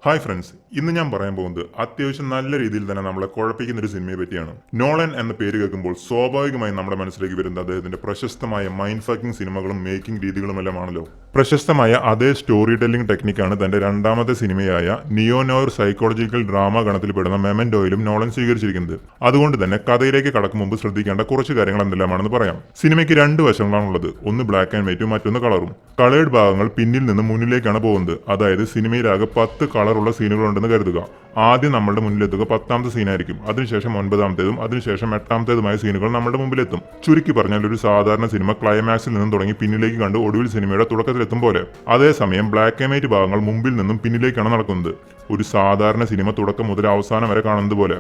Hi friends, ഇന്ന് ഞാൻ പറയാൻ പോകുന്നത് അത്യാവശ്യം നല്ല രീതിയിൽ തന്നെ നമ്മളെ കുഴപ്പിക്കുന്ന ഒരു സിനിമയെ പറ്റിയാണ്. നോളൻ എന്ന പേര് കേൾക്കുമ്പോൾ സ്വാഭാവികമായും നമ്മുടെ മനസ്സിലേക്ക് വരുന്നത് അദ്ദേഹത്തിന്റെ പ്രശസ്തമായ മൈൻഡ് ഫക്കിംഗ് സിനിമകളും മേക്കിംഗ് രീതികളുമെല്ലാമാണല്ലോ. പ്രശസ്തമായ അതേ സ്റ്റോറി ടെല്ലിംഗ് ടെക്നിക്കാണ് തന്റെ രണ്ടാമത്തെ സിനിമയായ നിയോനോർ സൈക്കോളജിക്കൽ ഡ്രാമ ഗണത്തിൽപ്പെടുന്ന മെമന്റോയിലും നോളൻ സ്വീകരിച്ചിരിക്കുന്നത്. അതുകൊണ്ട് തന്നെ കഥയിലേക്ക് കടക്കും മുമ്പ് ശ്രദ്ധിക്കേണ്ട കുറച്ച് കാര്യങ്ങൾ എന്തെല്ലാമാണെന്ന് പറയാം. സിനിമയ്ക്ക് രണ്ട് വശങ്ങളാണുള്ളത്, ഒന്ന് ബ്ലാക്ക് ആൻഡ് വൈറ്റും മറ്റൊന്ന് കളറും. കളേർഡ് ഭാഗങ്ങൾ പിന്നിൽ നിന്ന് മുന്നിലേക്കാണ് പോകുന്നത്. അതായത് സിനിമയിലാകെ 10 കളറുള്ള സീനുകളുണ്ടെന്ന് കരുതുക. ആദ്യം നമ്മളുടെ മുന്നിലെത്തുക 10ാമത്തെ സീനായിരിക്കും. അതിനുശേഷം 9ാമത്തേതും അതിനുശേഷം 8ാമത്തേതുമായ സീനുകൾ നമ്മുടെ മുമ്പിലെത്തും. ചുരുക്കി പറഞ്ഞാൽ ഒരു സാധാരണ സിനിമ ക്ലൈമാക്സിൽ നിന്നും തുടങ്ങി പിന്നിലേക്ക് കണ്ട് ഒടുവിൽ സിനിമയുടെ തുടക്കത്തിലെത്തും പോലെ. അതേസമയം ബ്ലാക്ക് ആൻഡ് വൈറ്റ് ഭാഗങ്ങൾ മുമ്പിൽ നിന്നും പിന്നിലേക്കാണ് നടക്കുന്നത്. ഒരു സാധാരണ സിനിമ തുടക്കം മുതൽ അവസാനം വരെ കാണുന്നത് പോലെ.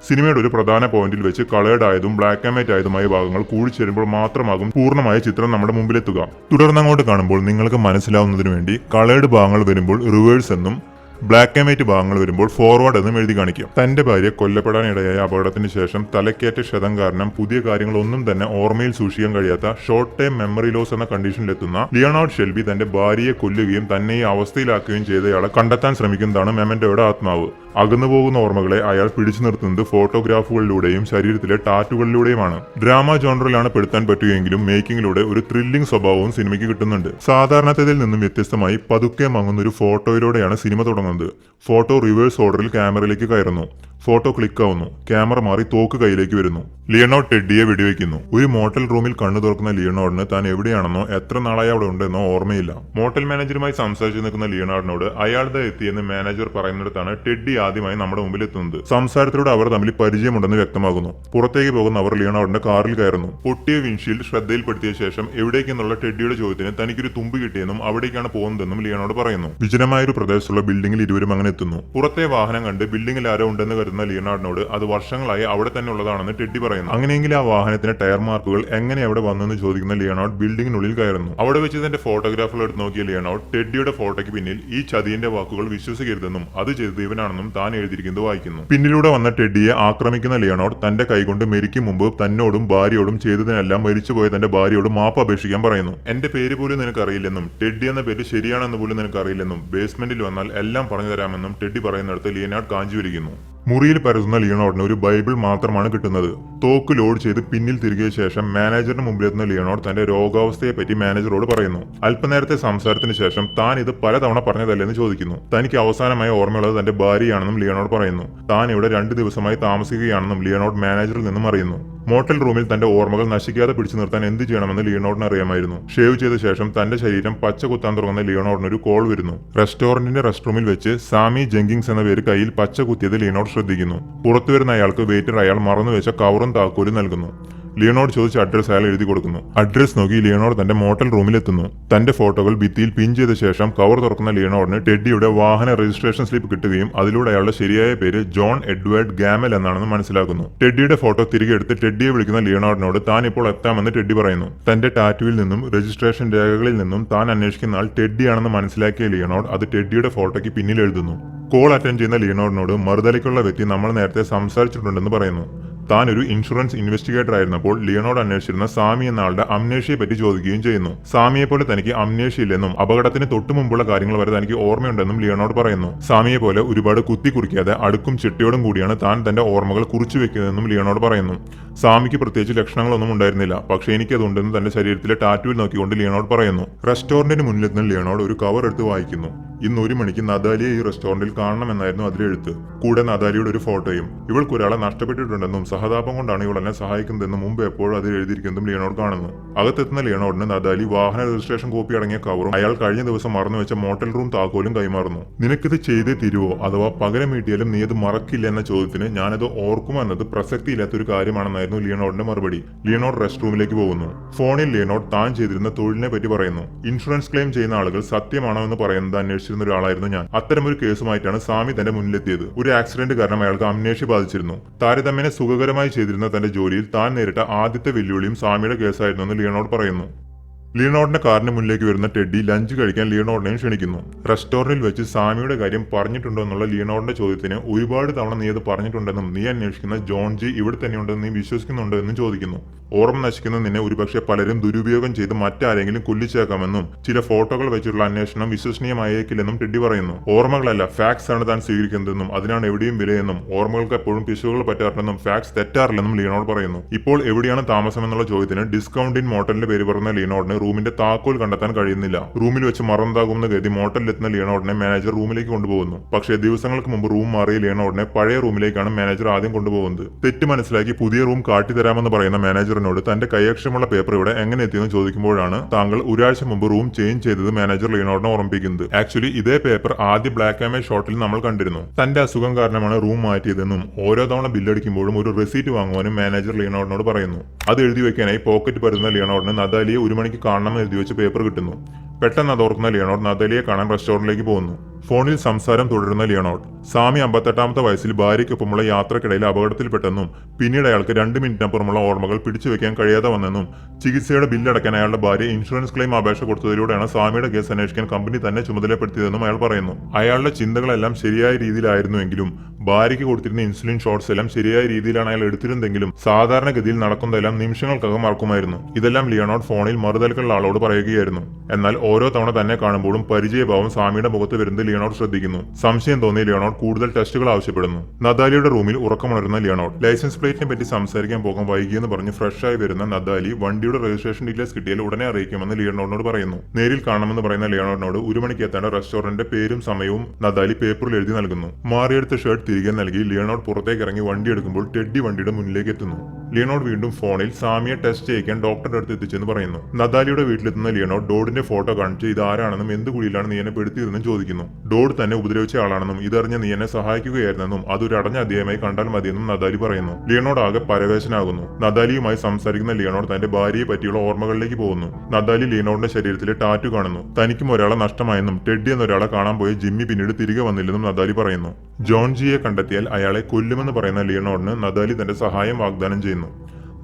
സിനിമയുടെ ഒരു പ്രധാന പോയിന്റിൽ വെച്ച് കളേർഡ് ആയതും ബ്ലാക്ക് ആൻഡ് വൈറ്റ് ആയതുമായ ഭാഗങ്ങൾ കൂടിച്ചേരുമ്പോൾ മാത്രമാകും പൂർണ്ണമായ ചിത്രം നമ്മുടെ മുമ്പിലെത്തുക. തുടർന്നങ്ങോട്ട് കാണുമ്പോൾ നിങ്ങൾക്ക് മനസ്സിലാവുന്നതിനു വേണ്ടി കളേർഡ് ഭാഗങ്ങൾ വരുമ്പോൾ റിവേഴ്സ് എന്നും ബ്ലാക്ക് ആൻഡ് വൈറ്റ് ഭാഗങ്ങൾ വരുമ്പോൾ ഫോർവേഡ് എന്നും എഴുതി കാണിക്കും. തന്റെ ഭാര്യ കൊല്ലപ്പെടാനിടയായ അപകടത്തിന് ശേഷം തലക്കേറ്റ ക്ഷതം കാരണം പുതിയ കാര്യങ്ങളൊന്നും തന്നെ ഓർമ്മയിൽ സൂക്ഷിക്കാൻ കഴിയാത്ത ഷോർട്ട് ടൈം മെമ്മറി ലോസ് എന്ന കണ്ടീഷനിലെത്തുന്ന ലിയോണാർഡ് ഷെൽബി തന്റെ ഭാര്യയെ കൊല്ലുകയും തന്നെ ഈ അവസ്ഥയിലാക്കുകയും ചെയ്തയാളെ കണ്ടെത്താൻ ശ്രമിക്കുന്നതാണ് മെമന്റോയുടെ ആത്മാവ്. അകന്നുപോകുന്ന ഓർമ്മകളെ അയാൾ പിടിച്ചു നിർത്തുന്നത് ഫോട്ടോഗ്രാഫുകളിലൂടെയും ശരീരത്തിലെ ടാറ്റുകളിലൂടെയുമാണ്. ഡ്രാമ ജോണറിലാണ് പെടുത്താൻ പറ്റുകയെങ്കിലും മേക്കിങ്ങിലൂടെ ഒരു ത്രില്ലിംഗ് സ്വഭാവവും സിനിമയ്ക്ക് കിട്ടുന്നുണ്ട്. സാധാരണത്തിൽ നിന്നും വ്യത്യസ്തമായി പതുക്കെ മങ്ങുന്ന ഒരു ഫോട്ടോയിലൂടെയാണ് സിനിമ തുടങ്ങുന്നത്. ഫോട്ടോ റിവേഴ്സ് ഓർഡറിൽ ക്യാമറയിലേക്ക് കയറുന്നു. ഫോട്ടോ ക്ലിക്ക് ആവുന്നു. ക്യാമറ മാറി തോക്ക് കയ്യിലേക്ക് വരുന്നു. ലിയോണാർഡ് ടെഡ്ഡിയെ വെടിവെക്കുന്നു. ഒരു മോട്ടൽ റൂമിൽ കണ്ണു തുറക്കുന്ന ലിയോണാർഡിന് താൻ എവിടെയാണെന്നോ എത്ര നാളായി അവിടെ ഉണ്ടെന്നോ ഓർമ്മയില്ല. മോട്ടൽ മാനേജറുമായി സംസാരിച്ചു നിൽക്കുന്ന ലിയോണാർഡിനോട് അയാളുടെ എത്തിയെന്ന് മാനേജർ പറയുന്നിടത്താണ് ടെഡ്ഡി ആദ്യമായി നമ്മുടെ മുമ്പിൽ എത്തുന്നത്. സംസാരത്തിലൂടെ അവർ തമ്മിൽ പരിചയമുണ്ടെന്ന് വ്യക്തമാകുന്നു. പുറത്തേക്ക് പോകുന്ന അവർ ലിയോണാർഡിന്റെ കാറിൽ കയറുന്നു. പൊട്ടിയ വിൻഷീൽഡ് ശ്രദ്ധയിൽപ്പെടുത്തിയ ശേഷം എവിടേക്കെന്നുള്ള ടെഡ്ഡിയുടെ ചോദ്യത്തിന് തനിക്കൊരു തുമ്പ് കിട്ടിയെന്നും അവിടേക്കാണ് പോകുന്നതെന്നും ലിയോണാർഡ് പറയുന്നു. വിജനമായൊരു പ്രദേശത്തുള്ള ബിൽഡിംഗിൽ ഇരുവരും അങ്ങനെ എത്തുന്നു. പുറത്തെ വാഹനം കണ്ട് ബിൽഡിംഗിൽ ആരോ ഉണ്ടെന്ന് കരുതുന്ന ലിയോണാർഡിനോട് അത് വർഷങ്ങളായി അവിടെ തന്നെ ഉള്ളതാണെന്ന് ടെഡ്ഡി പറയുന്നു. അങ്ങനെയെങ്കിൽ ആ വാഹനത്തിന്റെ ടയർ മാർക്കുകൾ എങ്ങനെ അവിടെ വന്നെന്ന് ചോദിക്കുന്ന ലിയോണാർഡ് ബിൽഡിംഗിനുള്ളിൽ കയറുന്നു. അവിടെ വെച്ച് തന്റെ ഫോട്ടോഗ്രാഫുകൾ എടുത്ത് നോക്കിയ ലിയോണാർഡ് ടെഡ്ഡിയുടെ ഫോട്ടോയ്ക്ക് പിന്നിൽ ഈ ചതിയന്റെ വാക്കുകൾ വിശ്വസിക്കരുതെന്നും അത് ചെയ്തത് ഇവനാണെന്നും താൻ എഴുതിയിരിക്കുന്നത് വായിക്കുന്നു. പിന്നിലൂടെ വന്ന ടെഡ്ഡിയെ ആക്രമിക്കുന്ന ലിയോണാർഡ് തന്റെ കൈകൊണ്ട് മരിക്കും മുമ്പ് തന്നോടും ഭാര്യയോടും ചെയ്തതിനെല്ലാം മരിച്ചുപോയ തന്റെ ഭാര്യയോട് മാപ്പ് അപേക്ഷിക്കാൻ പറയുന്നു. എന്റെ പേര് പോലും നിനക്കറിയില്ലെന്നും ടെഡ്ഡി എന്ന പേര് ശരിയാണെന്ന് പോലും നിനക്കറിയില്ലെന്നും ബേസ്മെന്റിൽ വന്നാൽ എല്ലാം പറഞ്ഞു തരാമെന്നും ടെഡ്ഡി പറയുന്നിടത്ത് ലിയോണാർഡ് കാഞ്ചുവരിക്കുന്നു. മുറിയിൽ പരതുന്ന ലിയോണാർഡിന് ഒരു ബൈബിൾ മാത്രമാണ് കിട്ടുന്നത്. തോക്ക് ലോഡ് ചെയ്ത് പിന്നിൽ തിരികെ ശേഷം മാനേജറിന് മുമ്പിലെത്തുന്ന ലിയോണാർഡ് തന്റെ രോഗാവസ്ഥയെ പറ്റി മാനേജറോട് പറയുന്നു. അല്പനേരത്തെ സംസാരത്തിന് ശേഷം താൻ ഇത് പലതവണ പറഞ്ഞതല്ലെന്ന് ചോദിക്കുന്നു. തനിക്ക് അവസാനമായി ഓർമ്മയുള്ളത് തന്റെ ഭാര്യയാണെന്നും ലിയോണാർഡ് പറയുന്നു. താൻ ഇവിടെ 2 ദിവസമായി താമസിക്കുകയാണെന്നും ലിയോണാർഡ് മാനേജറിൽ നിന്നും അറിയുന്നു. മോട്ടൽ റൂമിൽ തന്റെ ഓർമ്മകൾ നശിക്കാതെ പിടിച്ചു നിർത്താൻ എന്ത് ചെയ്യണമെന്ന് ലിയോണാർഡിന് അറിയാമായിരുന്നു. ഷേവ് ചെയ്ത ശേഷം തന്റെ ശരീരം പച്ച കുത്താൻ തുടങ്ങുന്ന ലിയോണാർഡിന് ഒരു കോൾ വരുന്നു. റെസ്റ്റോറന്റിന്റെ റെസ്റ്റ് റൂമിൽ വെച്ച് സാമി ജെങ്കിങ്സ് എന്ന പേര് കയ്യിൽ പച്ച കുത്തിയത് ലിയോണാർഡ് ശ്രദ്ധിക്കുന്നു. പുറത്തുവരുന്ന അയാൾക്ക് വെയിറ്റർ അയാൾ മറന്നുവെച്ച കവറും താക്കോലും നൽകുന്നു. ലിയോണാർഡ് ചോദിച്ച അഡ്രസ് അയാൾ എഴുതി കൊടുക്കുന്നു. അഡ്രസ് നോക്കി ലിയോണാർഡ് തന്റെ മോട്ടൽ റൂമിലെത്തുന്നു. തന്റെ ഫോട്ടോകൾ ഭിത്തിയിൽ പിൻ ചെയ്ത ശേഷം കവർ തുറക്കുന്ന ലിയോണാർഡിന് ടെഡ്ഡിയുടെ വാഹന രജിസ്ട്രേഷൻ സ്ലിപ്പ് കിട്ടുകയും അതിലൂടെ അയാളുടെ ശരിയായ പേര് ജോൺ എഡ്വേർഡ് ഗാമൽ എന്നാണെന്ന് മനസ്സിലാക്കുന്നു. ടെഡ്ഡിയുടെ ഫോട്ടോ തിരികെ എടുത്ത് ടെഡ്ഡിയെ വിളിക്കുന്ന ലിയോണാർഡിനോട് താൻ ഇപ്പോൾ എത്താമെന്ന് ടെഡ്ഡി പറയുന്നു. തന്റെ ടാറ്റുവിൽ നിന്നും രജിസ്ട്രേഷൻ രേഖകളിൽ നിന്നും താൻ അന്വേഷിക്കുന്ന ആൾ ടെഡ്ഡിയാണെന്ന് മനസ്സിലാക്കിയ ലിയോണാർഡ് അത് ടെഡ്ഡിയുടെ ഫോട്ടോയ്ക്ക് പിന്നിൽ എഴുതുന്നു. കോൾ അറ്റൻഡ് ചെയ്യുന്ന ലിയോണാർഡിനോട് മറുതലയ്ക്കുള്ള വ്യക്തി നമ്മൾ നേരത്തെ സംസാരിച്ചിട്ടുണ്ടെന്ന് പറയുന്നു. താൻ ഒരു ഇൻഷുറൻസ് ഇൻവെസ്റ്റിഗേറ്റർ ആയിരുന്നപ്പോൾ ലിയോണാർഡ് അന്വേഷിച്ചിരുന്ന സാമി എന്ന ആളുടെ അംനേഷ്യയെ പറ്റി ചോദിക്കുകയും ചെയ്യുന്നു. സാമിയെ പോലെ തനിക്ക് അംനേഷ്യയില്ലെന്നും അപകടത്തിന് തൊട്ടു മുമ്പുള്ള കാര്യങ്ങൾ വരെ തനിക്ക് ഓർമ്മയുണ്ടെന്നും ലിയോണാർഡ് പറയുന്നു. സാമിയെ പോലെ ഒരുപാട് കുത്തി കുറിക്കാതെ അടുക്കും ചിട്ടയോടും കൂടിയാണ് താൻ തന്റെ ഓർമ്മകൾ കുറിച്ചു വെക്കുന്നതെന്നും ലിയോണാർഡ് പറയുന്നു. സാമിക്ക് പ്രത്യേകിച്ച് ലക്ഷണങ്ങളൊന്നും ഉണ്ടായിരുന്നില്ല, പക്ഷേ എനിക്കതുണ്ടെന്ന് തന്റെ ശരീരത്തിലെ ടാറ്റുവിൽ നോക്കിക്കൊണ്ട് ലിയോണാർഡ് പറയുന്നു. റെസ്റ്റോറന്റിന് മുന്നിലെത്തുന്ന ലിയോണാർഡ് ഒരു കവർ എടുത്ത് വായിക്കുന്നു. ഇന്ന് 1 മണിക്ക് നദാലിയെ ഈ റെസ്റ്റോറന്റിൽ കാണണമെന്നായിരുന്നു അതിലെഴുത്ത്. കൂടെ നദാലിയുടെ ഒരു ഫോട്ടോയും. ഇവൾക്ക് ഒരാളെ നഷ്ടപ്പെട്ടിട്ടുണ്ടെന്നും സഹതാപം കൊണ്ടാണ് ഇവൾ എന്നെ സഹായിക്കുന്നതെന്നും മുമ്പ് എപ്പോഴും അതിൽ എഴുതിയിരിക്കുന്നതും ലിയോണാർഡ് കാണുന്നു. അകത്തെത്തുന്ന ലിയോണാർഡിന് നദാലി വാഹന രജിസ്ട്രേഷൻ കോപ്പി അടങ്ങിയ കവറും അയാൾ കഴിഞ്ഞ ദിവസം മറന്നുവെച്ച മോട്ടൽ റൂം താക്കോലും കൈമാറുന്നു. നിനക്കിത് ചെയ്തേ തിരുവോ അഥവാ പകരം വീട്ടിയാലും നീ അത് മറക്കില്ല എന്ന ചോദ്യത്തിന് ഞാനത് ഓർക്കുമോ എന്നത് പ്രസക്തിയില്ലാത്തൊരു കാര്യമാണെന്നായിരുന്നു ലിയോണാർഡിന്റെ മറുപടി. ലിയോണാർഡ് റെസ്റ്റ് റൂമിലേക്ക് പോകുന്നു. ഫോണിൽ ലിയോണാർഡ് താൻ ചെയ്തിരുന്ന തൊഴിലിനെ പറ്റി പറയുന്നു. ഇൻഷുറൻസ് ക്ലെയിം ചെയ്യുന്ന ആളുകൾ സത്യമാണോ എന്ന് പറയുന്നത് അന്വേഷിച്ചിരുന്ന ഒരാളായിരുന്നു ഞാൻ. അത്തരമൊരു കേസുമായിട്ടാണ് സാമി തന്റെ മുന്നിലെത്തിയത്. ഒരു ആക്സിഡന്റ് കാരണം അയാൾക്ക് അംനേഷ്യ ബാധിച്ചിരുന്നു. താരതമ്യേന സുഖകരമായി ചെയ്തിരുന്ന തന്റെ ജോലിയിൽ താൻ നേരിട്ട ആദ്യത്തെ വെല്ലുവിളിയും സാമിയുടെ കേസായിരുന്നു എന്ന് ലിയോണാർഡ് പറയുന്നു. ലിയോണാർഡിന്റെ കാറിന് മുന്നിലേക്ക് വരുന്ന ടെഡ്ഡി ലഞ്ച് കഴിക്കാൻ ലിയോണാർഡിനെയും ക്ഷണിക്കുന്നു. റെസ്റ്റോറന്റിൽ വെച്ച് സാമിയുടെ കാര്യം പറഞ്ഞിട്ടുണ്ടോ എന്നുള്ള ലിയോണാർഡിന്റെ ചോദ്യത്തിന് ഒരുപാട് തവണ നീ അത് പറഞ്ഞിട്ടുണ്ടെന്നും നീ അന്വേഷിക്കുന്ന ജോൺ ജി ഇവിടെ തന്നെയുണ്ടെന്ന് നീ വിശ്വസിക്കുന്നുണ്ടോ എന്നും ചോദിക്കുന്നു. ഓർമ്മ നശിക്കുന്ന നിന്നെ ഒരുപക്ഷെ പലരും ദുരുപയോഗം ചെയ്ത് മറ്റാരെങ്കിലും കൊല്ലിച്ചേക്കാമെന്നും ചില ഫോട്ടോകൾ വെച്ചിട്ടുള്ള അന്വേഷണം വിശ്വസനീയമായേക്കില്ലെന്നും ടെഡ്ഡി പറയുന്നു. ഓർമ്മകളല്ല ഫാക്ട്സ് ആണ് താൻ സ്വീകരിക്കുന്നതെന്നും അതിനാണ് എവിടെയും വിലയെന്നും ഓർമ്മകൾക്ക് എപ്പോഴും പിശകുകൾ പറ്റാറില്ലെന്നും ഫാക്ട്സ് തെറ്റാറില്ലെന്നും ലിയോണോഡ് പറയുന്നു. ഇപ്പോൾ എവിടെയാണ് താമസം എന്നുള്ള ചോദ്യത്തിന് ഡിസ്കൗണ്ട് ഇൻ മോട്ടലിന്റെ പേര് പറയുന്ന ലിയോണോഡിന് റൂമിന്റെ താക്കോൽ കണ്ടെത്താൻ കഴിയുന്നില്ല. റൂമിൽ വെച്ച് മറന്നതാകുമെന്ന് കരുതി മോട്ടലിലെത്തുന്ന ലിയോണോഡിനെ മാനേജർ റൂമിലേക്ക് കൊണ്ടുപോകുന്നു. പക്ഷേ ദിവസങ്ങൾക്ക് മുമ്പ് റൂം മാറിയ ലിയോണോഡിനെ പഴയ റൂമിലേക്കാണ് മാനേജർ ആദ്യം കൊണ്ടുപോകുന്നത്. തെറ്റ് മനസ്സിലാക്കി പുതിയ റൂം കാട്ടിത്തരാമെന്ന് പറയുന്ന മാനേജറിനോട് തന്റെ കൈയക്ഷരമുള്ള പേപ്പർ ഇവിടെ എങ്ങനെ എത്തിയെന്ന് ചോദിക്കുമ്പോഴാണ് താങ്കൾ ഒരാഴ്ച മുമ്പ് റൂം ചേഞ്ച് ചെയ്തത് മാനേജർ ലിയോണോഡിനെ ഓർമ്മിപ്പിക്കുന്നത്. ആക്ച്വലി ഇതേ പേപ്പർ ആദ്യ ബ്ലാക്ക് ആൻഡ് വൈറ്റ് ഷോട്ടിൽ നമ്മൾ കണ്ടിരുന്നു. തന്റെ അസുഖം കാരണമാണ് റൂം മാറ്റിയതെന്നും ഓരോ തവണ ബില്ലടിക്കുമ്പോഴും ഒരു റെസീറ്റ് വാങ്ങുവാനും മാനേജർ ലിയോണോഡിനോട് പറയുന്നു. അത് എഴുതി വെക്കാനായി പോക്കറ്റ് പരുന്ന ലിയോണോഡിന് നദാലിയെ 1 മണിക്ക് കാണണമെന്ന് എഴുതി വെച്ച് പേപ്പർ കിട്ടുന്നു. പെട്ടെന്ന് അതോർക്കുന്ന ലിയോണോഡ് നദാലിയെ കാണാൻ റെസ്റ്റോറന്റിലേക്ക് പോകുന്നു. ഫോണിൽ സംസാരം തുടരുന്ന ലിയോണോഡ് സാമി 58ാമത്തെ വയസ്സിൽ ഭാര്യയ്ക്കൊപ്പമുള്ള യാത്രക്കിടയിൽ അപകടത്തിൽപ്പെട്ടെന്നും പിന്നീട് അയാൾക്ക് 2 മിനിറ്റിനപ്പുറമുള്ള ഓർമ്മകൾ പിടിച്ചുവെക്കാൻ കഴിയാതെ വന്നെന്നും ചികിത്സയുടെ ബില്ലടക്കാൻ അയാളുടെ ഭാര്യ ഇൻഷുറൻസ് ക്ലെയിം അപേക്ഷ കൊടുത്തതിലൂടെയാണ് സാമിയുടെ കേസ് അന്വേഷിക്കാൻ കമ്പനി തന്നെ ചുമതലപ്പെടുത്തിയതെന്നും അയാൾ പറയുന്നു. അയാളുടെ ചിന്തകളെല്ലാം ശരിയായ രീതിയിലായിരുന്നുവെങ്കിലും ഭാര്യയ്ക്ക് കൊടുത്തിരുന്ന ഇൻസുലിൻ ഷോട്ട്സ് എല്ലാം ശരിയായ രീതിയിലാണ് അയാൾ എടുത്തിരുന്നെങ്കിലും സാധാരണഗതിയിൽ നടക്കുന്നതെല്ലാം നിമിഷങ്ങൾക്കകം മറക്കുമായിരുന്നു. ഇതെല്ലാം ലിയോണോഡ് ഫോണിൽ മറുതലക്കുള്ള ആളോട് പറയുകയായിരുന്നു. എന്നാൽ ഓരോ തവണ തന്നെ കാണുമ്പോഴും പരിചയഭാവം സാമിയുടെ മുഖത്ത് വരുന്നത് ലിയോണോഡ് ശ്രദ്ധിക്കുന്നു. സംശയം തോന്നിയ ലിയോണോഡ് കൂടുതൽ ടെസ്റ്റുകൾ ആവശ്യപ്പെടുന്നു. നദാലിയുടെ റൂമിൽ ഉറക്കമുണരുന്ന ലിയോണോഡ് ലൈസൻസ് പ്ലേറ്റിനെ പറ്റി സംസാരിക്കാൻ പോകാൻ വൈകിയെന്ന് പറഞ്ഞ് ഫ്രഷ് ആയി വരുന്ന നദാലി വണ്ടിയുടെ രജിസ്ട്രേഷൻ ഡീറ്റെയിൽസ് കിട്ടിയാൽ ഉടനെ അറിയിക്കുമെന്ന് ലിയോണോഡിനോട് പറയുന്നു. നേരിൽ കാണണമെന്ന് പറയുന്ന ലിയോണോഡിനോട് 1 മണിക്ക് എത്തേണ്ട റെസ്റ്റോറന്റിന്റെ പേരും സമയവും നദാലി പേപ്പറിൽ എഴുതി നൽകുന്നു. മാറിയെടുത്ത ഷർട്ട് തിരികെ നൽകി ലിയോണോഡ് പുറത്തേക്ക് ഇറങ്ങി വണ്ടി എടുക്കുമ്പോൾ ടെഡ്ഡി വണ്ടിയുടെ മുന്നിലേക്ക് എത്തുന്നു. ലിയോണോഡ് വീണ്ടും ഫോണിൽ സാമിയെ ടെസ്റ്റ് ചെയ്യിക്കാൻ ഡോക്ടറുടെ അടുത്ത് എത്തിച്ചെന്ന് പറയുന്നു. നദാലിയുടെ വീട്ടിലെത്തുന്ന ലിയോണോഡ് ഡോഡിന്റെ ഫോട്ടോ കാണിച്ച് ഇത് ആരാണെന്നും എന്ത് കുഴിയിലാണ് നീ എന്നെ പെടുത്തിയതെന്നും ചോദിക്കുന്നു. ഡോഡ് തന്നെ ഉപദ്രവിച്ച ആളാണെന്നും ഇതറിഞ്ഞ് നീ എന്നെ സഹായിക്കുകയായിരുന്നെന്നും അതൊരു അടഞ്ഞ അധ്യായമായി കണ്ടാൽ മതിയെന്നും നദാലി പറയുന്നു. ലിയോണോഡ് ആകെ പരവേശനാകുന്നു. നദാലിയുമായി സംസാരിക്കുന്ന ലിയോണോഡ് തന്റെ ഭാര്യയെ പറ്റിയുള്ള ഓർമ്മകളിലേക്ക് പോകുന്നു. നദാലി ലിയോണോഡിന്റെ ശരീരത്തിലെ ടാറ്റു കാണുന്നു. തനിക്കും ഒരാളെ നഷ്ടമായെന്നും ടെഡ്ഡി എന്നൊരാളെ കാണാൻ പോയ ജിമ്മി പിന്നീട് തിരികെ വന്നില്ലെന്നും നദാലി പറയുന്നു. ജോൺജിയെ കണ്ടെത്തിയാൽ അയാളെ കൊല്ലുമെന്ന് പറയുന്ന ലിയോണോഡിന് നദാലി തന്റെ സഹായം വാഗ്ദാനം ചെയ്യുന്നു.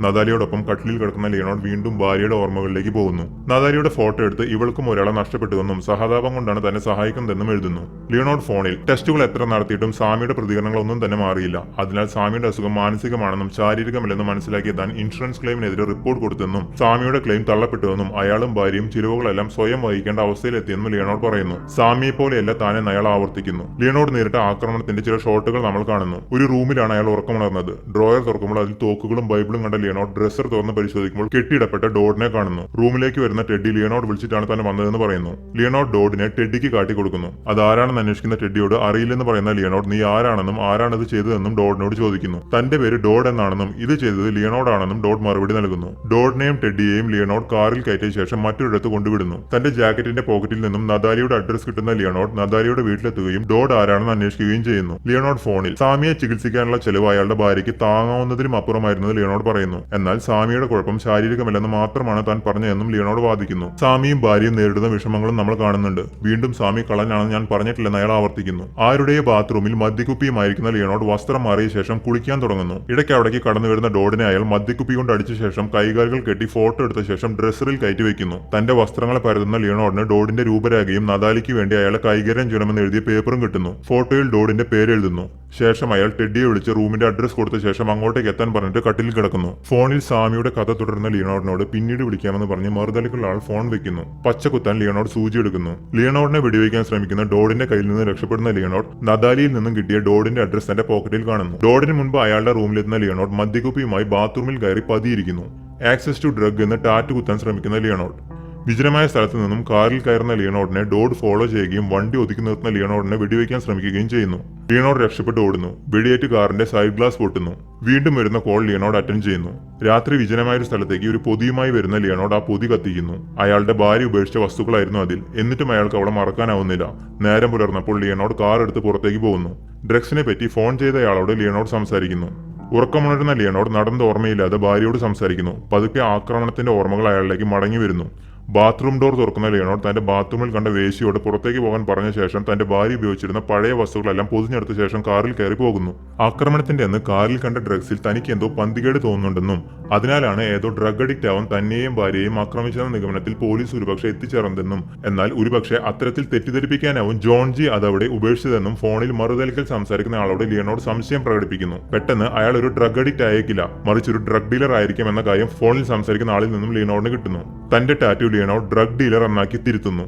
നദാലിയോടൊപ്പം കട്ടിലിൽ കിടക്കുന്ന ലിയോണോഡ് വീണ്ടും ഭാര്യയുടെ ഓർമ്മകളിലേക്ക് പോകുന്നു. നദാലിയുടെ ഫോട്ടോ എടുത്ത് ഇവൾക്കും ഒരാളെ നഷ്ടപ്പെട്ടുവെന്നും സഹതാപം കൊണ്ടാണ് തന്നെ സഹായിക്കുന്നതെന്നും എഴുതുന്നു. ലിയോണോഡ് ഫോണിൽ ടെസ്റ്റുകൾ എത്ര നടത്തിയിട്ടും സാമിയുടെ പ്രതികരണങ്ങളൊന്നും തന്നെ മാറിയില്ല. അതിനാൽ സാമിയുടെ അസുഖം മാനസികമാണെന്നും ശാരീരികമല്ലെന്നും മനസ്സിലാക്കിയ താൻ ഇൻഷുറൻസ് ക്ലെയിമിനെതിരെ റിപ്പോർട്ട് കൊടുത്തെന്നും സാമിയുടെ ക്ലെയിം തള്ളപ്പെട്ടുവെന്നും അയാളും ഭാര്യയും ചിലവുകളെല്ലാം സ്വയം വഹിക്കേണ്ട അവസ്ഥയിലെത്തിയെന്നും ലിയോണോഡ് പറയുന്നു. സാമിയെ പോലെയല്ല താനെന്ന് അയാൾ ആവർത്തിക്കുന്നു. ലിയോണോഡ് നേരിട്ട ആക്രമണത്തിന്റെ ചില ഷോട്ടുകൾ നമ്മൾ കാണുന്നു. ഒരു റൂമിലാണ് അയാൾ ഉറക്കമുണർന്നത്. ഡ്രോയർ തുറക്കുമ്പോൾ അതിൽ തോക്കുകളും ബൈബിളും കണ്ട ലിയോണോഡ് ഡ്രസ്സർ തുറന്ന് പരിശോധിക്കുമ്പോൾ കെട്ടിയിടപ്പെട്ട ഡോഡിനെ കാണുന്നു. റൂമിലേക്ക് വരുന്ന ടെഡ്ഡി ലിയോണോഡ് വിളിച്ചിട്ടാണ് താൻ വന്നതെന്ന് പറയുന്നു. ലിയോണോഡ് ഡോഡിനെ ടെഡ്ഡിക്ക് കാട്ടിക്കൊടുക്കുന്നു. അതാരാണെന്ന് അന്വേഷിക്കുന്ന ടെഡ്ഡിയോട് അറിയില്ലെന്ന് പറയുന്ന ലിയോണോഡ് നീ ആരാണെന്നും ആരാണത് ചെയ്തതെന്നും ഡോഡിനോട് ചോദിക്കുന്നു. തന്റെ പേര് ഡോഡ് എന്നാണെന്നും ഇത് ചെയ്തത് ലിയോണോഡ് ആണെന്നും ഡോഡ് മറുപടി നൽകുന്നു. ഡോഡിനെയും ടെഡ്ഡിയെയും ലിയോണോഡ് കാറിൽ കയറ്റിയ ശേഷം മറ്റൊരിടത്ത് കൊണ്ടുവിടുന്നു. തന്റെ ജാക്കറ്റിന്റെ പോക്കറ്റിൽ നിന്നും നദാലിയുടെ അഡ്രസ് കിട്ടുന്ന ലിയോണോഡ് നദാലിയുടെ വീട്ടിലെത്തുകയും ഡോഡ് ആരാണെന്ന് അന്വേഷിക്കുകയും ചെയ്യുന്നു. ലിയോണോഡ് ഫോണിൽ സാമിയെ ചികിത്സിക്കാനുള്ള ചെലവ് അയാളുടെ ഭാര്യയ്ക്ക് താങ്ങാവുന്നതിലും അപ്പുറമായിരുന്നത് ലിയോണോഡ് പറയുന്നു. എന്നാൽ സാമിയുടെ കുഴപ്പം ശാരീരികമല്ലെന്ന് മാത്രമാണ് താൻ പറഞ്ഞതെന്നും ലിയോണോഡ് വാദിക്കുന്നു. സാമിയും ഭാര്യയും നേരിടുന്ന വിഷമങ്ങളും നമ്മൾ കാണുന്നുണ്ട്. വീണ്ടും സാമി കള്ളനാണെന്ന് ഞാൻ പറഞ്ഞിട്ടില്ലെന്ന് അയാൾ ആവർത്തിക്കുന്നു. ആരുടെയോ ബാത്റൂമിൽ മദ്യക്കുപ്പിയുമായിരിക്കുന്ന ലിയോണോഡ് വസ്ത്രം മാറിയ ശേഷം കുളിക്കാൻ തുടങ്ങുന്നു. ഇടയ്ക്ക് അവിടേക്ക് കടന്നു വരുന്ന ഡോഡിനെ അയാൾ മദ്യക്കുപ്പി കൊണ്ട് അടിച്ച ശേഷം കൈകാലുകൾ കെട്ടി ഫോട്ടോ എടുത്ത ശേഷം ഡ്രസ്സറിൽ കയറ്റി വെക്കുന്നു. തന്റെ വസ്ത്രങ്ങളെ പരതുന്ന ലിയോണോഡിന് ഡോഡിന്റെ രൂപരേഖയും നദാലിക്ക് വേണ്ടി അയാളെ കൈകാര്യം ചെയ്യണമെന്ന് എഴുതിയ പേപ്പറും കിട്ടുന്നു. ഫോട്ടോയിൽ ഡോഡിന്റെ പേര് എഴുതുന്നു. ശേഷം അയാൾ ടെഡ്ഡിയെ വിളിച്ച് റൂമിന്റെ അഡ്രസ് കൊടുത്ത ശേഷം അങ്ങോട്ടേക്ക് എത്താൻ പറഞ്ഞിട്ട് കട്ടിലിൽ കിടക്കുന്നു. ഫോണിൽ സാമിയുടെ കഥ തുടരുന്ന ലിയോണോഡിനോട് പിന്നീട് വിളിക്കാമെന്ന് പറഞ്ഞ് മറുതലക്കുള്ള ആൾ ഫോൺ വെക്കുന്നു. പച്ചക്കുത്താൻ ലിയോണോഡ് സൂചി എടുക്കുന്നു. ലിയോണോഡിനെ വെടിവെക്കാൻ ശ്രമിക്കുന്ന ഡോഡിന്റെ കയ്യിൽ നിന്ന് രക്ഷപ്പെടുന്ന ലിയോണോഡ് നദാലിയിൽ നിന്നും കിട്ടിയ ഡോഡിന്റെ അഡ്രസ് തന്റെ പോക്കറ്റിൽ കാണുന്നു. ഡോഡിന് മുൻപ് അയാളുടെ റൂമിലെത്തുന്ന ലിയോണോഡ് മദ്യക്കുപ്പിയുമായി ബാത്റൂമിൽ കയറി പതിയിരിക്കുന്നു. ആക്സസ് ടു ഡ്രഗ് എന്ന് ടാറ്റു കുത്താൻ ശ്രമിക്കുന്ന ലിയോണോഡ് വിജനമായ സ്ഥലത്ത് നിന്നും കാറിൽ കയറുന്ന ലിയോണോഡിനെ ഡോഡ് ഫോളോ ചെയ്യുകയും വണ്ടി ഒതുക്കി നിർത്തുന്ന ലിയോണോഡിനെ വെടിവെക്കാൻ ശ്രമിക്കുകയും ചെയ്യുന്നു. ലിയോണോഡ് രക്ഷപ്പെട്ട് ഓടുന്നു. വെടിയേറ്റ് കാറിന്റെ സൈഡ് ഗ്ലാസ് പൊട്ടുന്നു. വീണ്ടും വരുന്ന കോൾ ലിയോണോഡ് അറ്റൻഡ് ചെയ്യുന്നു. രാത്രി വിജനമായ ഒരു സ്ഥലത്തേക്ക് ഒരു പൊതിയുമായി വരുന്ന ലിയോണോഡ് ആ പൊതി കത്തിക്കുന്നു. അയാളുടെ ഭാര്യ ഉപേക്ഷിച്ച വസ്തുക്കളായിരുന്നു അതിൽ. എന്നിട്ടും അയാൾക്ക് അവളെ മറക്കാനാവുന്നില്ല. നേരം പുലർന്നപ്പോൾ ലിയോണോഡ് കാർ എടുത്ത് പുറത്തേക്ക് പോകുന്നു. ഡ്രഗ്സിനെ പറ്റി ഫോൺ ചെയ്തയാളോട് ലിയോണോഡ് സംസാരിക്കുന്നു. ഉറക്കമുണരുന്ന ലിയോണോഡ് നടന്ന ഓർമ്മയില്ലാതെ ഭാര്യയോട് സംസാരിക്കുന്നു. പതുക്കെ ആക്രമണത്തിന്റെ ഓർമ്മകൾ അയാളിലേക്ക് മടങ്ങി വരുന്നു. ബാത്റൂം ഡോർ തുറക്കുന്ന ലിയോണോഡ് തന്റെ ബാത്റൂമിൽ കണ്ട വേശ്യയോട് പുറത്തേക്ക് പോകാൻ പറഞ്ഞ ശേഷം തന്റെ ഭാര്യ ഉപയോഗിച്ചിരുന്ന പഴയ വസ്തുക്കളെല്ലാം പൊതിഞ്ഞെടുത്ത ശേഷം കാറിൽ കയറി പോകുന്നു. ആക്രമണത്തിന്റെ അന്ന് കാറിൽ കണ്ട ഡ്രഗ്സിൽ തനിക്ക് എന്തോ പന്തികേട് തോന്നുന്നുണ്ടെന്നും അതിനാലാണ് ഏതോ ഡ്രഗ് അഡിക്റ്റ് ആവാൻ തന്നെയും ഭാര്യയെയും ആക്രമിച്ചെന്ന നിഗമനത്തിൽ പോലീസ് ഒരുപക്ഷെ എത്തിച്ചേർന്നതെന്നും എന്നാൽ ഒരുപക്ഷെ അത്തരത്തിൽ തെറ്റിദ്ധരിപ്പിക്കാനാവും ജോൺ ജി അതവിടെ ഉപേക്ഷിച്ചതെന്നും ഫോണിൽ മറുതലിക്കൽ സംസാരിക്കുന്ന ആളോട് ലിയോണോഡ് സംശയം പ്രകടിപ്പിക്കുന്നു. പെട്ടെന്ന് അയാൾ ഒരു ഡ്രഗ് അഡിക്റ്റ് ആയേക്കില്ല, മറിച്ച് ഒരു ഡ്രഗ് ഡീലർ ആയിരിക്കും എന്ന കാര്യം ഫോണിൽ സംസാരിക്കുന്ന ആളിൽ നിന്നും ലിയോണോഡിന് കിട്ടുന്നു. തന്റെ ടാറ്റു ലിയോണോഡ് ഡ്രഗ് ഡീലർ എന്നാക്കി തിരുത്തുന്നു.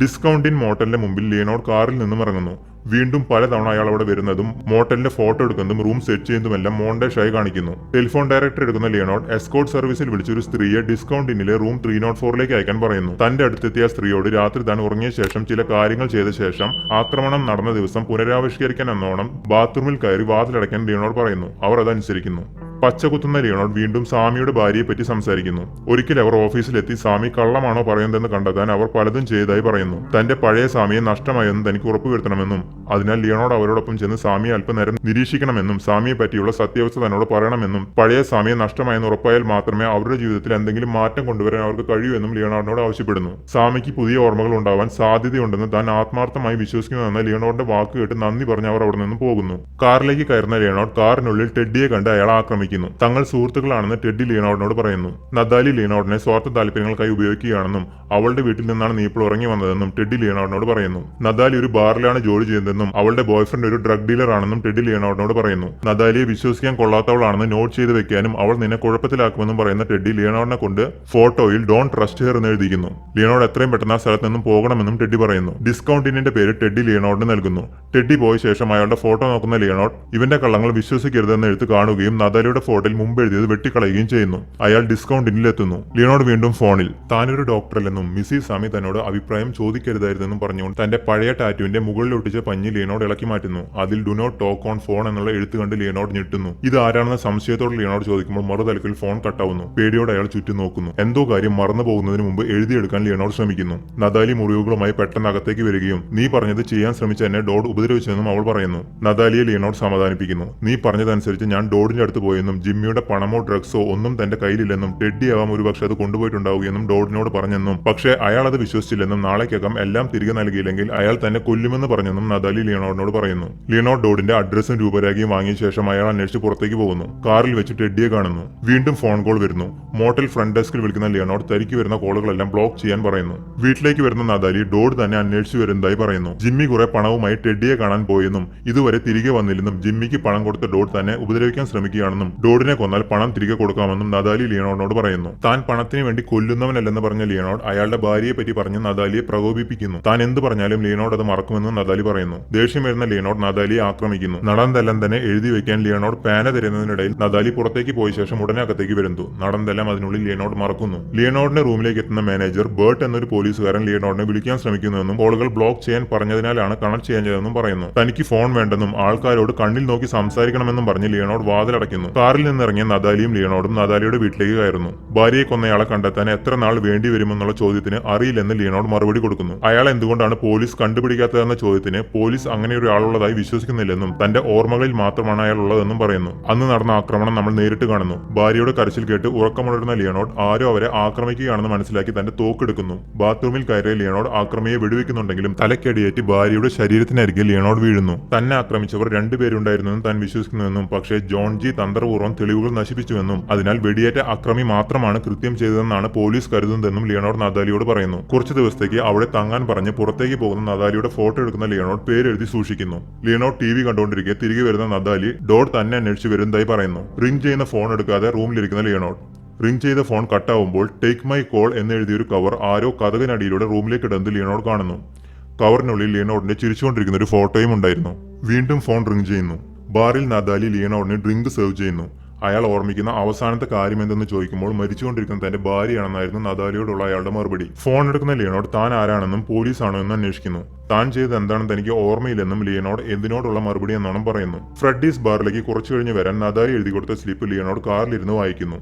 ഡിസ്കൗണ്ട് ഇൻ മോട്ടലിന്റെ മുമ്പിൽ ലിയോണോഡ് കാറിൽ നിന്നും ഇറങ്ങുന്നു. വീണ്ടും പലതവണ അയാൾ അവിടെ വരുന്നതും മോട്ടലിന്റെ ഫോട്ടോ എടുക്കുന്നതും റൂം സെറ്റ് ചെയ്യുന്നതുമെല്ലാം മോണ്ടേഷ് ആയി കാണിക്കുന്നു. ടെലിഫോൺ ഡയറക്ടർ എടുക്കുന്ന ലിയോണോഡ് എസ്കോർട്ട് സർവീസിൽ വിളിച്ചൊരു സ്ത്രീയെ ഡിസ്കൗണ്ട് ഇന്നിലെ റൂം 304 അയക്കാൻ പറയുന്നു. തന്റെ അടുത്തെത്തിയ സ്ത്രീയോട് രാത്രി താൻ ഉറങ്ങിയ ശേഷം ചില കാര്യങ്ങൾ ചെയ്ത ശേഷം ആക്രമണം നടന്ന ദിവസം പുനരാവിഷ്കരിക്കാൻ എന്നോണം ബാത്റൂമിൽ കയറി വാതിലടയ്ക്കാൻ ലിയോണോഡ് പറയുന്നു. അവർ അതനുസരിക്കുന്നു. പച്ചകുത്തുന്ന ലിയോണോഡ് വീണ്ടും സാമിയുടെ ഭാര്യയെ പറ്റി സംസാരിക്കുന്നു. ഒരിക്കൽ അവർ ഓഫീസിലെത്തി സാമി കള്ളമാണോ പറയുന്നതെന്ന് കണ്ടെത്താൻ അവർ പലതും ചെയ്തതായി പറയുന്നു. തന്റെ പഴയ സാമിയെ നഷ്ടമായെന്ന് തനിക്ക് ഉറപ്പുവരുത്തണമെന്നും അതിനാൽ ലിയോണോഡ് അവരോടൊപ്പം ചെന്ന് സാമിയെ അല്പനേരം നിരീക്ഷിക്കണമെന്നും സാമിയെ പറ്റിയുള്ള സത്യാവസ്ഥ തന്നോട് പറയണമെന്നും പഴയ സാമിയെ നഷ്ടമായെന്ന് ഉറപ്പായാൽ മാത്രമേ അവരുടെ ജീവിതത്തിൽ എന്തെങ്കിലും മാറ്റം കൊണ്ടുവരാൻ അവർക്ക് കഴിയൂ എന്നും ലിയോണോഡിനോട് ആവശ്യപ്പെടുന്നു. സാമിക്ക് പുതിയ ഓർമ്മകൾ ഉണ്ടാവാൻ സാധ്യതയുണ്ടെന്ന് താൻ ആത്മാർത്ഥമായി വിശ്വസിക്കുന്നുവെന്ന ലിയോണോഡിന്റെ വാക്ക് കേട്ട് നന്ദി പറഞ്ഞ് അവർ അവിടെ നിന്ന് പോകുന്നു. കാറിലേക്ക് കയറുന്ന ലിയോണോഡ് കാറിനുള്ളിൽ ടെഡിയെ കണ്ട് അയാൾ ആക്രമിക്കുന്നു. തങ്ങൾ സുഹൃത്തുക്കളാണെന്ന് ടെഡി ലിയോണോഡിനോട് പറയുന്നു. നദാലി ലിയോണോഡിനെ സ്വാർത്ഥ താല്പര്യങ്ങൾക്കായി ഉപയോഗിക്കുകയാണെന്നും അവളുടെ വീട്ടിൽ നിന്നാണ് നീ ഇപ്പോൾ ഇറങ്ങി വന്നതെന്നും ടെഡി ലിയോണോഡിനോട് പറയുന്നു. നദാലി ഒരു ബാറിലാണ് ജോലി ചെയ്യുന്നതെന്നും അവളുടെ ബോയ്ഫ്രണ്ട് ഒരു ഡ്രഗ് ഡീലർ ആണെന്നും ടെഡി ലിയോണോഡിനോട് പറയുന്നു. നദാലിയെ വിശ്വസിക്കാൻ കൊള്ളാത്തവളാണെന്ന് നോട്ട് ചെയ്ത് വെക്കാനും അവൾ നിന്നെ കുഴപ്പത്തിലാക്കുമെന്നും പറയുന്ന ടെഡി ലിയോണോഡിനെ കൊണ്ട് ഫോട്ടോയിൽ ഡോൺ ട്രസ്റ്റ് ഹെർ എന്ന് എഴുതിക്കുന്നു. ലിയോണോഡ് എത്രയും പെട്ടെന്ന് ആ സ്ഥലത്ത് നിന്നും പോകണമെന്നും ടെഡി പറയുന്നു. ഡിസ്കൗണ്ട് ഇന്നിന്റെ പേര് ടെഡി ലിയോണോഡിന് നൽകുന്നു. ടെഡി പോയ ശേഷം അയാളുടെ ഫോട്ടോ നോക്കുന്ന ലിയോണോഡ് ഇവന്റെ കള്ളങ്ങൾ വിശ്വസിക്കരുതെന്ന് എഴുത്ത് കാണുകയും നദാലിയുടെ ഫോട്ടോയിൽ മുമ്പ് എഴുതിയത് വെട്ടിക്കളയുകയും ചെയ്യുന്നു. അയാൾ ഡിസ്കൗണ്ട് ഇന്നിലെത്തുന്നു. ലിയോണോഡ് വീണ്ടും ഫോണിൽ താനൊരു ഡോക്ടറല്ലെന്നും മിസ്സിസ് സാമി തന്നോട് അഭിപ്രായം ചോദിക്കരുതായിരുന്നെന്നും പറഞ്ഞുകൊണ്ട് തന്റെ പഴയ ടാറ്റുവിന്റെ മുകളിൽ ഒട്ടിച്ച പഞ്ഞി ലിയോണോഡ് ഇളക്കി മാറ്റുന്നു. അതിൽ do not talk on phone എന്നുള്ള എഴുത്ത് കണ്ട് ലിയോണോഡ് ഞെട്ടുന്നു. ഇത് ആരാണെന്ന സംശയത്തോടെ ലിയോണോഡ് ചോദിക്കുമ്പോൾ മറുതലക്കിൽ ഫോൺ കട്ടാവുന്നു. പേടിയോടെ അയാൾ ചുറ്റും നോക്കുന്നു. എന്തോ കാര്യം മറന്നു പോകുന്നതിന് മുമ്പ് എഴുതിയെടുക്കാൻ ലിയോണോഡ് ശ്രമിക്കുന്നു. നദാലി മുറിവുകളുമായി പെട്ടെന്ന് അകത്തേക്ക് വരികയും നീ പറഞ്ഞത് ചെയ്യാൻ ശ്രമിച്ച എന്നെ ഡോഡ് ഉപദ്രവിച്ചെന്നും അവൾ പറയുന്നു. നദാലിയെ ലിയോണോഡ് സമാധാനിപ്പിക്കുന്നു. നീ പറഞ്ഞതനുസരിച്ച് ഞാൻ ഡോഡിന്റെ അടുത്ത് പോയെന്നും ജിമ്മിയുടെ പണമോ ഡ്രഗ്സോ ഒന്നും തന്റെ കയ്യിലില്ലെന്നും ടെഡി ആവാം ഒരുപക്ഷെ അത് കൊണ്ടുപോയിട്ടുണ്ടാവുകയെന്നും ഡോഡിനോട് പറഞ്ഞെന്നും പക്ഷേ അയാൾ അത് വിശ്വസിച്ചില്ലെന്നും നാളേക്കകം എല്ലാം തിരികെ നൽകിയില്ലെങ്കിൽ അയാൾ തന്നെ കൊല്ലുമെന്ന് പറഞ്ഞെന്നും നദാലി ലിയോണോഡിനോട് പറയുന്നു. ലിയോണോഡ് ഡോഡിന്റെ അഡ്രസ്സും രൂപരേഖയും വാങ്ങിയ ശേഷം അയാൾ അന്വേഷിച്ച് പുറത്തേക്ക് പോകുന്നു. കാറിൽ വെച്ച് ടെഡിയെ കാണുന്നു. വീണ്ടും ഫോൺ കോൾ വരുന്നു. മോട്ടൽ ഫ്രണ്ട് ഡെസ്കിൽ വിളിക്കുന്ന ലിയോണോഡ് തനിക്ക് വരുന്ന കോളുകളെല്ലാം ബ്ലോക്ക് ചെയ്യാൻ പറയുന്നു. വീട്ടിലേക്ക് വരുന്ന നദാലി ഡോഡ് തന്നെ അന്വേഷിച്ചു വരുന്നതായി പറയുന്നു. ജിമ്മി കുറെ പണവുമായി ടെഡിയെ കാണാൻ പോയെന്നും ഇതുവരെ തിരികെ വന്നില്ലെന്നും ജിമ്മിക്ക് പണം കൊടുത്ത ഡോഡ് തന്നെ ഉപദ്രവിക്കാൻ ശ്രമിക്കുകയാണെന്നും ഡോഡിനെ കൊന്നാൽ പണം തിരികെ കൊടുക്കാമെന്നും നദാലി ലിയോണോഡിനോട് പറയുന്നു. താൻ പണത്തിന് വേണ്ടി കൊല്ലുന്നവനല്ലെന്ന് പറഞ്ഞ ലിയോണോഡ് അയാളുടെ ഭാര്യയെ പറ്റി പറഞ്ഞ് നദാലിയെ പ്രകോപിപ്പിക്കുന്നു. താൻ എന്ത് പറഞ്ഞാലും ലിയോണോഡ് അത് മറക്കുമെന്ന് നദാലി പറയുന്നു. ദേഷ്യം വരുന്ന ലിയോണോഡ് നദാലിയെ ആക്രമിക്കുന്നു. നടന്തെല്ലാം തന്നെ എഴുതി വെക്കാൻ ലിയോണോഡ് പേന തരുന്നതിനിടയിൽ നദാലി പുറത്തേക്ക് പോയ ശേഷം ഉടനെ അകത്തേക്ക് വരുന്നു. നടന്തെല്ലാം അതിനുള്ളിൽ ലിയോണോഡ് മറക്കുന്നു. ലിയോണോഡിന്റെ റൂമിലേക്ക് എത്തുന്ന മാനേജർ ബേർട്ട് എന്നൊരു പോലീസുകാരൻ ലിയോണോഡിനെ വിളിക്കാൻ ശ്രമിക്കുന്നുവെന്നും കോളുകൾ ബ്ലോക്ക് ചെയ്യാൻ പറഞ്ഞതിനാലാണ് കണക്ട് ചെയ്യാഞ്ഞതെന്നും പറയുന്നു. തനിക്ക് ഫോൺ വേണ്ടെന്നും ആൾക്കാരോട് കണ്ണിൽ നോക്കി സംസാരിക്കണമെന്നും പറഞ്ഞ് ലിയോണോഡ് വാതിലടയ്ക്കുന്നു. കാറിൽ നിന്നിറങ്ങിയ നദാലിയും ലിയോണോഡും നദാലിയുടെ വീട്ടിലേക്ക് കയറുന്നു. ഭാര്യയെ കൊന്നയാളെ കണ്ടെത്താൻ എത്ര നാൾ വേണ്ടി വരുമെന്നുള്ള ചോദ്യത്തിന് അറിയില്ലെന്ന് ലിയോണോഡ് മറുപടി കൊടുക്കുന്നു. അയാൾ എന്തുകൊണ്ടാണ് പോലീസ് കണ്ടുപിടിക്കാത്തതെന്ന ചോദ്യത്തിന് പോലീസ് അങ്ങനെ ഒരാളുള്ളതായി വിശ്വസിക്കുന്നില്ലെന്നും തന്റെ ഓർമ്മകളിൽ മാത്രമാണ് അയാൾ ഉള്ളതെന്നും പറയുന്നു. അന്ന് നടന്ന ആക്രമണം നമ്മൾ നേരിട്ട് കാണുന്നു. ഭാര്യയുടെ കരച്ചിൽ കേട്ട് ഉറക്കമുണരുന്ന ലിയോണോഡ് ആരോ അവരെ ആക്രമിക്കുകയാണെന്ന് മനസ്സിലാക്കി തന്റെ തോക്കെടുക്കുന്നു. ബാത്റൂമിൽ കയറിയ ലിയോണോഡ് ആക്രമിയെ വെടിവെക്കുന്നുണ്ടെങ്കിലും തലക്കടിയേറ്റ് ഭാര്യയുടെ ശരീരത്തിനരികെ ലിയോണോഡ് വീഴുന്നു. തന്നെ ആക്രമിച്ചവർ രണ്ടുപേരുണ്ടായിരുന്നെന്നും താൻ വിശ്വസിക്കുന്നുവെന്നും പക്ഷേ ജോൺ ജി തന്ത്രപൂർവ്വം തെളിവുകൾ നശിപ്പിച്ചുവെന്നും അതിനാൽ വെടിയേറ്റ അക്രമി മാത്രമാണ് കൃത്യം ചെയ്തതെന്നാണ് പോലീസ് കരുതുന്നതെന്നും ലിയോണോഡ് നദാലിയോട് പറയുന്നു. കുറച്ചു ദിവസത്തേക്ക് അവിടെ തങ്ങാൻ പറഞ്ഞ് പുറത്തേക്ക് പോകുന്ന നദാലിയുടെ ഫോട്ടോ എടുക്കുന്ന ലിയോണോഡ് പേരെഴുതി സൂക്ഷിക്കുന്നു. ലിയോണോഡ് ടി വി കണ്ടുകൊണ്ടിരിക്കെ തിരികെ വരുന്ന നദാലി ഡോഡ് തന്നെ അന്വേഷിച്ച് വരുന്നതായി പറയുന്നു. റിംഗ് ചെയ്യുന്ന ഫോൺ എടുക്കാതെ റൂമിലിരിക്കുന്ന ലിയോണോഡ് റിംഗ് ചെയ്ത ഫോൺ കട്ടാവുമ്പോൾ ടേക്ക് മൈ കോൾ എന്നെഴുതിയൊരു കവർ ആരോ കതകിനടിയിലൂടെ റൂമിലേക്ക് ഇടുന്നത് ലിയോണോഡ് കാണുന്നു. കവറിനുള്ളിൽ ലിയോണോഡിന്റെ ചിരിച്ചുകൊണ്ടിരിക്കുന്ന ഒരു ഫോട്ടോയും ഉണ്ടായിരുന്നു. വീണ്ടും ഫോൺ റിംഗ് ചെയ്യുന്നു. ബാറിൽ നദാലി ലിയോണോഡിന് ഡ്രിങ്ക് സെർവ് ചെയ്യുന്നു. അയാൾ ഓർമ്മിക്കുന്ന അവസാനത്തെ കാര്യം എന്തെന്ന് ചോദിക്കുമ്പോൾ മരിച്ചുകൊണ്ടിരിക്കുന്ന തന്റെ ഭാര്യയാണെന്നായിരുന്നു നദാലിയോടുള്ള അയാളുടെ മറുപടി. ഫോൺ എടുക്കുന്ന ലിയോണോഡ് താൻ ആരാണെന്നും പോലീസാണോ എന്നും അന്വേഷിക്കുന്നു. താൻ ചെയ്ത് എന്താണെന്ന് തനിക്ക് ഓർമ്മയില്ലെന്നും ലിയോണോഡ് എന്തിനോടുള്ള മറുപടി എന്നോണം പറയുന്നു. ഫ്രെഡീസ് ബാറിലേക്ക് കുറച്ചു കഴിഞ്ഞ് വരാൻ നദാലി എഴുതി കൊടുത്ത സ്ലിപ്പ് ലിയോണോഡ് കാറിലിരുന്ന് വായിക്കുന്നു.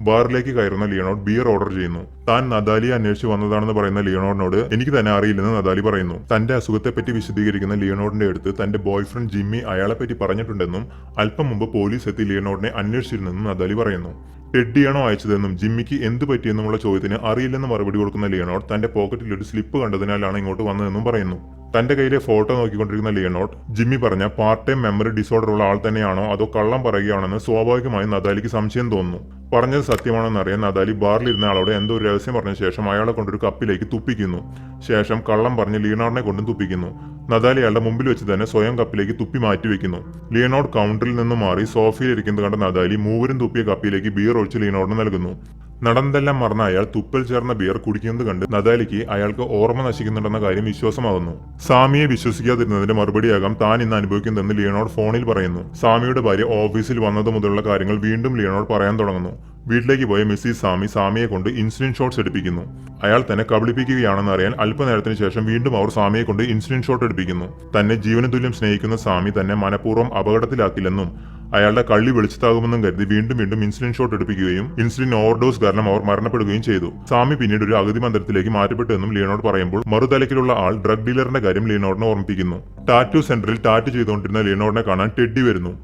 ബാറിലേക്ക് കയറുന്ന ലിയോണോഡ് ബിയർ ഓർഡർ ചെയ്യുന്നു. താൻ നദാലിയെ അന്വേഷിച്ച് വന്നതാണെന്ന് പറയുന്ന ലിയോണോഡിനോട് എനിക്ക് തന്നെ അറിയില്ലെന്ന് നദാലി പറയുന്നു. തന്റെ അസുഖത്തെപ്പറ്റി വിശദീകരിക്കുന്ന ലിയോണോഡിന്റെ അടുത്ത് തന്റെ ബോയ്ഫ്രണ്ട് ജിമ്മി അയാളെപ്പറ്റി പറഞ്ഞിട്ടുണ്ടെന്നും അല്പം മുമ്പ് പോലീസ് എത്തി ലിയോണോഡിനെ അന്വേഷിച്ചിരുന്നെന്നും നദാലി പറയുന്നു. ടെഡിയാണോ അയച്ചതെന്നും ജിമ്മിക്ക് എന്ത് പറ്റിയെന്നുമുള്ള ചോദ്യത്തിന് അറിയില്ലെന്ന് മറുപടി കൊടുക്കുന്ന ലിയനോഡ് തന്റെ പോക്കറ്റിൽ ഒരു സ്ലിപ്പ് കണ്ടതിനാലാണ് ഇങ്ങോട്ട് വന്നതെന്നും പറയുന്നു. തന്റെ കയ്യിലെ ഫോട്ടോ നോക്കിക്കൊണ്ടിരിക്കുന്ന ലിയനോഡ് ജിമ്മി പറഞ്ഞ പാർട്ട് ടൈം മെമ്മറി ഡിസോർഡർ ഉള്ള ആൾ തന്നെയാണോ അതോ കള്ളം പറയുകയാണെന്ന് സ്വാഭാവികമായും നദാലിക്ക് സംശയം തോന്നുന്നു. പറഞ്ഞത് സത്യമാണെന്നറിയാൻ നദാലി ബാറിലിരുന്ന ആളോട് എന്തോ ഒരു രഹസ്യം പറഞ്ഞ ശേഷം അയാളെ കൊണ്ടൊരു കപ്പിലേക്ക് തുപ്പിക്കുന്നു. ശേഷം കള്ളം പറഞ്ഞ് ലിയനോഡിനെ കൊണ്ടും തുപ്പിക്കുന്നു. നദാലി അയാളുടെ മുമ്പിൽ വെച്ച് തന്നെ സ്വയം കപ്പിലേക്ക് തുപ്പി മാറ്റിവെക്കുന്നു. ലിയനോഡ് കൗണ്ടറിൽ നിന്നും മാറി സോഫയിൽ ഇരിക്കുന്നത് കണ്ട നദാലി മൂവരും തുപ്പിയ കപ്പിലേക്ക് ബിയർ ഒഴിച്ച് ലിയനോഡിന് നൽകുന്നു. നടന്നതെല്ലാം മറന്ന അയാൾ തുപ്പൽ ചേർന്ന ബിയർ കുടിക്കുന്നത് കണ്ട് നദാലിക്ക് അയാൾക്ക് ഓർമ്മ നശിക്കുന്നുണ്ടെന്ന കാര്യം വിശ്വാസമാകുന്നു. സാമിയെ വിശ്വസിക്കാതിരുന്നതിന്റെ മറുപടിയാകാം താൻ ഇന്ന് അനുഭവിക്കുന്നതെന്ന് ലിയനോഡ് ഫോണിൽ പറയുന്നു. സാമിയുടെ ഭാര്യ ഓഫീസിൽ വന്നത് മുതലുള്ള കാര്യങ്ങൾ വീണ്ടും ലിയനോഡ് പറയാൻ തുടങ്ങുന്നു. വീട്ടിലേക്ക് പോയ മിസ്സിസ് സാമിയെ കൊണ്ട് ഇൻസുലിൻ ഷോട്ട്സ് എടുപ്പിക്കുന്നു. അയാൾ തന്നെ കബളിപ്പിക്കുകയാണെന്ന് അറിയാൻ അല്പനേരത്തിന് ശേഷം വീണ്ടും അവർ സാമിയെ കൊണ്ട് ഇൻസുലിൻ ഷോട്ട് എടുപ്പിക്കുന്നു. തന്നെ ജീവന തുല്യം സ്നേഹിക്കുന്ന സാമി തന്നെ മനഃപൂർവ്വം അപകടത്തിലാക്കില്ലെന്നും അയാളുടെ കള്ളി വെളിച്ചത്താകുമെന്നും കരുതി വീണ്ടും വീണ്ടും ഇൻസുലിൻ ഷോട്ട് എടുപ്പിക്കുകയും ഇൻസുലിൻ ഓവർഡോസ് കാരണം അവർ മരണപ്പെടുകയും ചെയ്തു. സാമി പിന്നീട് ഒരു അഗതി മന്ദിരത്തിലേക്ക് മാറ്റപ്പെട്ടു എന്നും ലിയനോഡ് പറയുമ്പോൾ മറുതലക്കിലുള്ള ആൾ ഡ്രഗ് ഡീലറിന്റെ കാര്യം ലിയനോഡിനെ ഓർമ്മിപ്പിക്കുന്നു. ടാറ്റു സെന്ററിൽ ടാറ്റു ചെയ്തുകൊണ്ടിരുന്ന ലിയനോഡിനെ കാണാൻ ടെഡി വരുന്നു.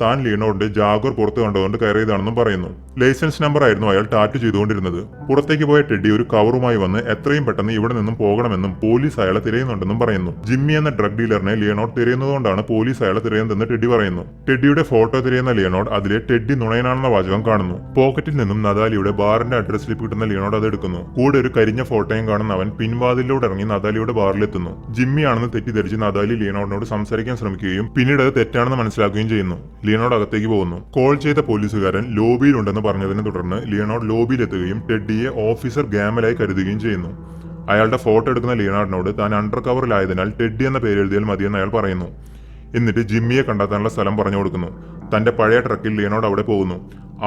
താൻ ലിയനോഡിന്റെ ജാഗോർ പുറത്ത് കണ്ടുകൊണ്ട് കയറിയതാണെന്നും പറയുന്നു. ലൈസൻസ് നമ്പർ ആയിരുന്നു അയാൾ ടാറ്റു ചെയ്തുകൊണ്ടിരുന്നത്. പുറത്തേക്ക് പോയ ടെഡി ഒരു കവറുമായി വന്ന് എത്രയും പെട്ടെന്ന് ഇവിടെ നിന്നും പോകണമെന്നും പോലീസ് അയാളെ തിരയുന്നുണ്ടെന്നും പറയുന്നു. ജിമ്മി എന്ന ഡ്രഗ് ഡീലറിനെ ലിയനോഡ് തിരയുന്നതുകൊണ്ടാണ് പോലീസ് അയാളെ തിരയുന്നതെന്ന് ടെഡി പറയുന്നു. ടെഡിയുടെ ഫോട്ടോ തിരയുന്ന ലിയനോഡ് അതിലെ ടെഡി നുണയനാണെന്ന വാചകം കാണുന്നു. പോക്കറ്റിൽ നിന്നും നദാലിയുടെ ബാറിന്റെ അഡ്രസ് സ്ലിപ്പ് കിട്ടുന്ന ലിയനോഡ് അത് എടുക്കുന്നു. കൂടെ ഒരു കരിഞ്ഞ ഫോട്ടോയും കാണുന്ന അവൻ പിൻവാതിലൂടെ ഇറങ്ങി നദാലിയുടെ ബാറിലെത്തുന്നു. ജിമ്മിയാണെന്ന് തെറ്റിദ്ധരിച്ച് നദാലി ലിയനോഡിനോട് സംസാരിക്കാൻ ശ്രമിക്കുകയും പിന്നീട് അത് തെറ്റാണെന്ന് മനസ്സിലാക്കുകയും ചെയ്യുന്നു. ലിയനോഡ് അകത്തേക്ക് പോകുന്നു. കോൾ ചെയ്ത പോലീസുകാരൻ ലോബിയിലുണ്ടെന്ന് പറഞ്ഞതിനെ തുടർന്ന് ലിയനോഡ് ലോബിയിലെത്തുകയും ടെഡിയെ ഓഫീസർ ഗാമലായി കരുതുകയും ചെയ്യുന്നു. അയാളുടെ ഫോട്ടോ എടുക്കുന്ന ലിയനാർഡിനോട് താൻ അണ്ടർ കവറിലായതിനാൽ ടെഡി എന്ന പേര് എഴുതിയാൽ മതിയെന്ന് അയാൾ പറയുന്നു. എന്നിട്ട് ജിമ്മിയെ കണ്ടെത്താനുള്ള സ്ഥലം പറഞ്ഞു കൊടുക്കുന്നു. തന്റെ പഴയ ട്രക്കിൽ ലിയനോഡ് അവിടെ പോകുന്നു.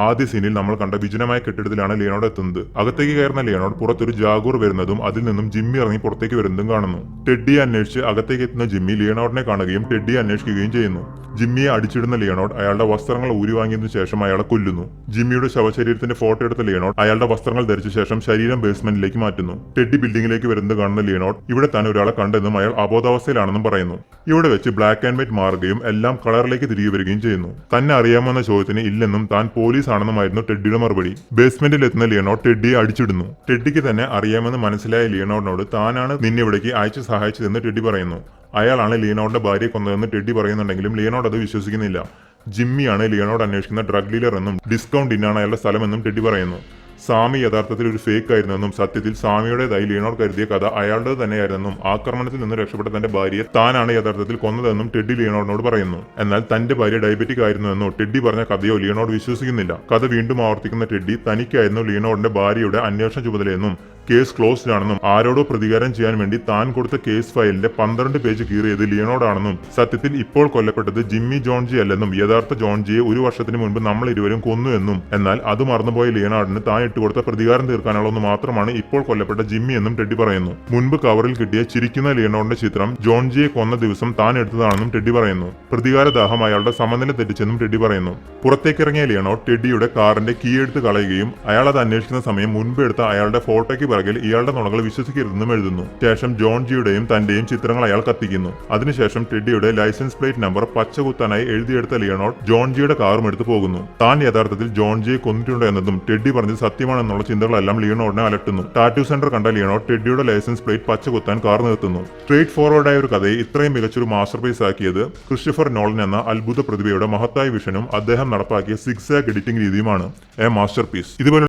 ആദ്യ സീനിൽ നമ്മൾ കണ്ട വിജനമായ കെട്ടിടത്തിലാണ് ലിയനോഡ് എത്തുന്നത്. അകത്തേക്ക് കയറുന്ന ലിയനോഡ് പുറത്തൊരു ജാഗൂർ വരുന്നതും അതിൽ നിന്നും ജിമ്മി ഇറങ്ങി പുറത്തേക്ക് വരുന്നതും കാണുന്നു. ടെഡിയെ അന്വേഷിച്ച് അകത്തേക്ക് എത്തുന്ന ജിമ്മി ലിയനോഡിനെ കാണുകയും ടെഡിയെ അന്വേഷിക്കുകയും ചെയ്യുന്നു. ജിമ്മിയെ അടിച്ചിടുന്ന ലിയനോഡ് അയാളുടെ വസ്ത്രങ്ങൾ ഊരി വാങ്ങിയതിനു ശേഷം അയാളെ കൊല്ലുന്നു. ജിമ്മിയുടെ ശവശരീരത്തിന്റെ ഫോട്ടോ എടുത്ത ലിയനോഡ് അയാളുടെ വസ്ത്രങ്ങൾ ധരിച്ച ശേഷം ശരീരം ബേസ്മെന്റിലേക്ക് മാറ്റുന്നു. ടെഡി ബിൽഡിംഗിലേക്ക് വരുന്നത് കാണുന്ന ലിയനോഡ് ഇവിടെ താൻ ഒരാളെ കണ്ടെന്നും അയാൾ അബോധാവസ്ഥയിലാണെന്നും പറയുന്നു. ഇവിടെ വെച്ച് ബ്ലാക്ക് ആൻഡ് വൈറ്റ് മാറുകയും എല്ലാം കളറിലേക്ക് തിരികെ വരികയും ചെയ്യുന്നു. തന്നെ അറിയാമെന്ന ചോദ്യത്തിന് ഇല്ലെന്നും താൻ പോലീസ് ആണെന്നുമായിരുന്നു ടെഡിയുടെ മറുപടി. ബേസ്മെന്റിൽ എത്തുന്ന ലിയനോഡ് ടെഡിയെ അടിച്ചിടുന്നു. ടെഡിക്ക് തന്നെ അറിയാമെന്ന് മനസ്സിലായ ലിയനോഡിനോട് താനാണ് നിന്നെ ഇവിടേക്ക് അയച്ച് സഹായിച്ചതെന്ന് ടെഡി പറയുന്നു. അയാളാണ് ലിയനോഡിന്റെ ഭാര്യയെ കൊന്നതെന്ന് ടെഡി പറയുന്നുണ്ടെങ്കിലും ലിയനോഡ് അത് വിശ്വസിക്കുന്നില്ല. ജിമ്മിയാണ് ലിയനോഡ് അന്വേഷിക്കുന്ന ഡ്രഗ് ഡീലർ എന്നും ഡിസ്കൗണ്ട് ഇന്നാണ് അയാളുടെ സ്ഥലമെന്നും ടെഡി പറയുന്നു. സാമി യഥാർത്ഥത്തിൽ ഒരു ഫേക്ക് ആയിരുന്നെന്നും സത്യത്തിൽ സാമിയുടേതായി ലിയനോഡ് കരുതിയ കഥ അയാളുടേത് തന്നെയായിരുന്നെന്നും ആക്രമണത്തിൽ നിന്ന് രക്ഷപ്പെട്ട തന്റെ ഭാര്യയെ താനാണ് യഥാർത്ഥത്തിൽ കൊന്നതെന്നും ടെഡി ലിയനോഡിനോട് പറയുന്നു. എന്നാൽ തന്റെ ഭാര്യ ഡയബറ്റിക് ആയിരുന്നുവെന്നോ ടെഡി പറഞ്ഞ കഥയോ ലിയനോഡ് വിശ്വസിക്കുന്നില്ല. കഥ വീണ്ടും ആവർത്തിക്കുന്ന ടെഡി തനിക്കായിരുന്നു ലിയനോഡിന്റെ ഭാര്യയുടെ അന്വേഷണ ചുമതലയെന്നും കേസ് ക്ലോസ്ഡ് ആണെന്നും ആരോടോ പ്രതികാരം ചെയ്യാൻ വേണ്ടി താൻ കൊടുത്ത കേസ് ഫയലിന്റെ 12 പേജ് കീറിയത് ലിയനോഡാണെന്നും സത്യത്തിൽ ഇപ്പോൾ കൊല്ലപ്പെട്ടത് ജിമ്മി ജോൺജി അല്ലെന്നും യഥാർത്ഥ ജോൺജിയെ ഒരു വർഷത്തിന് മുൻപ് നമ്മൾ ഇരുവരും കൊന്നു എന്നും എന്നാൽ അത് മറന്നുപോയ ലിയനാർഡിന് താൻ ഇട്ടുകൊടുത്ത പ്രതികാരം തീർക്കാനുള്ള ഒന്ന് മാത്രമാണ് ഇപ്പോൾ കൊല്ലപ്പെട്ട ജിമ്മി എന്നും ടെഡി പറയുന്നു. മുൻപ് കവറിൽ കിട്ടിയ ചിരിക്കുന്ന ലിയനോഡിന്റെ ചിത്രം ജോൺജിയെ കൊന്ന ദിവസം താൻ എടുത്തതാണെന്നും ടെഡി പറയുന്നു. പ്രതികാരദാഹം അയാളുടെ സമനില തെറ്റിച്ചെന്നും ടെഡി പറയുന്നു. പുറത്തേക്കിറങ്ങിയ ലിയനോഡ് ടെഡിയുടെ കാറിന്റെ കീ എടുത്ത് കളയുകയും അയാൾ അത് അന്വേഷിക്കുന്ന സമയം മുൻപ് എടുത്ത അയാളുടെ ഫോട്ടോയ്ക്ക് ഇയാളുടെ നുണകൾ വിശ്വസിക്കരുതെന്നും എഴുതുന്നു. ശേഷം ജോൺജിയുടെയും തന്റെയും ചിത്രങ്ങൾ അയാൾ കത്തിക്കുന്നു. അതിനുശേഷം ടെഡിയുടെ ലൈസൻസ് പ്ലേറ്റ് നമ്പർ പച്ചകുത്താനായി എഴുതിയെടുത്ത ലിയനോഡ് ജോൺജിയുടെ കാറും എടുത്തു പോകുന്നു. താൻ യഥാർത്ഥത്തിൽ ജോൺജിയെ കൊന്നിട്ടുണ്ട് എന്നതും ടെഡി പറഞ്ഞത് സത്യമാണെന്നുള്ള ചിന്തകളെല്ലാം ലിയനോഡിനെ അലട്ടുന്നു. ടാറ്റു സെന്റർ കണ്ട ലിയനോഡ് ടെഡിയുടെ ലൈസൻസ് പ്ലേറ്റ് പച്ചകുത്താൻ കാർ നിർത്തുന്നു. സ്ട്രേറ്റ് ഫോർവേഡായ ഒരു കഥയെ ഇത്രയും മികച്ചൊരു മാസ്റ്റർ പീസ് ആക്കിയത് ക്രിസ്റ്റഫർ നോളൻ എന്ന അത്ഭുത പ്രതിഭയുടെ മഹത്തായ വിഷനും അദ്ദേഹം നടപ്പാക്കിയ സിക്സാക് എഡിറ്റിംഗ് രീതിയുമാണ്. A masterpiece. ഇതുപോലെ